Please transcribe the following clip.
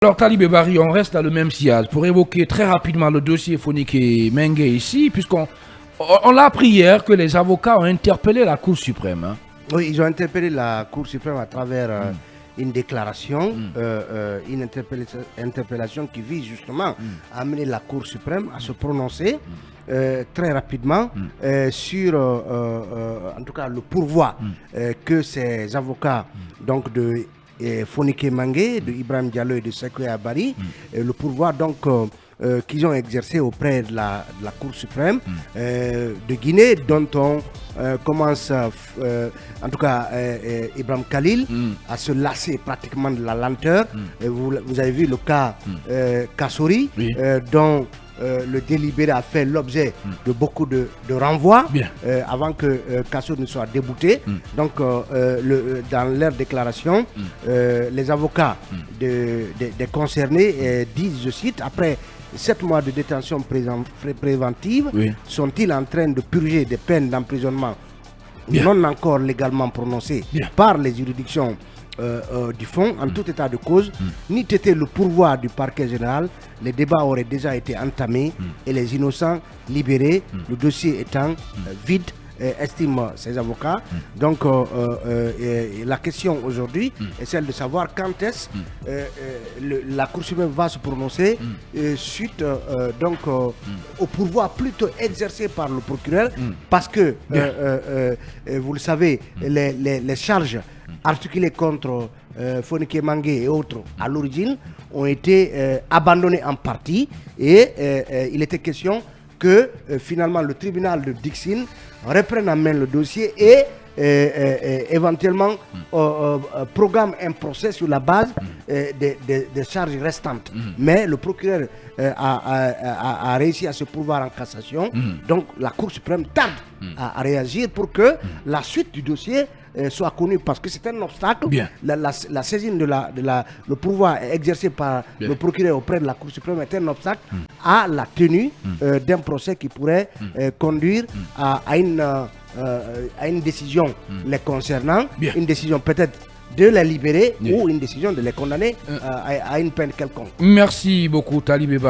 Alors Talibé Bari, on reste dans le même sillage pour évoquer très rapidement le dossier Fonike Mengue ici, puisqu'on l'a appris hier que les avocats ont interpellé la Cour suprême. Hein. Oui, ils ont interpellé la Cour suprême à travers une déclaration, une interpellation qui vise justement à amener la Cour suprême à se prononcer très rapidement sur, en tout cas, le pourvoi que ces avocats donc de Fonike Mengue, de Ibrahim Diallo et de Sekou Abari, le pourvoi donc qu'ils ont exercé auprès de la Cour suprême de Guinée, dont on commence, en tout cas, Ibrahim Khalil, à se lasser pratiquement de la lenteur. Vous avez vu le cas Kassori, dont le délibéré a fait l'objet de beaucoup de renvois avant que Kassori ne soit débouté. Donc, dans leur déclaration, les avocats des concernés disent, je cite, après 7 mois de détention préventive, sont-ils en train de purger des peines d'emprisonnement non encore légalement prononcées par les juridictions du fond, en tout état de cause, n'eût été le pourvoi du parquet général, les débats auraient déjà été entamés et les innocents libérés, le dossier étant vide, estiment ces avocats. Donc la question aujourd'hui est celle de savoir quand est-ce la Cour suprême va se prononcer suite donc au pourvoi plutôt exercé par le procureur, parce que vous le savez, les charges articulées contre Fonike Mengue et autres à l'origine ont été abandonnées en partie, et il était question que finalement le tribunal de Dixine reprenne en main le dossier et éventuellement programme un procès sur la base des charges restantes. Mais le procureur a réussi à se pourvoir en cassation. Donc la Cour suprême tarde à réagir pour que la suite du dossier soit connue, parce que c'est un obstacle. La saisine le pouvoir exercé par le procureur auprès de la Cour suprême est un obstacle à la tenue d'un procès qui pourrait conduire à une décision les concernant, une décision peut-être de les libérer ou une décision de les condamner à une peine quelconque. Merci beaucoup Talibé Bari.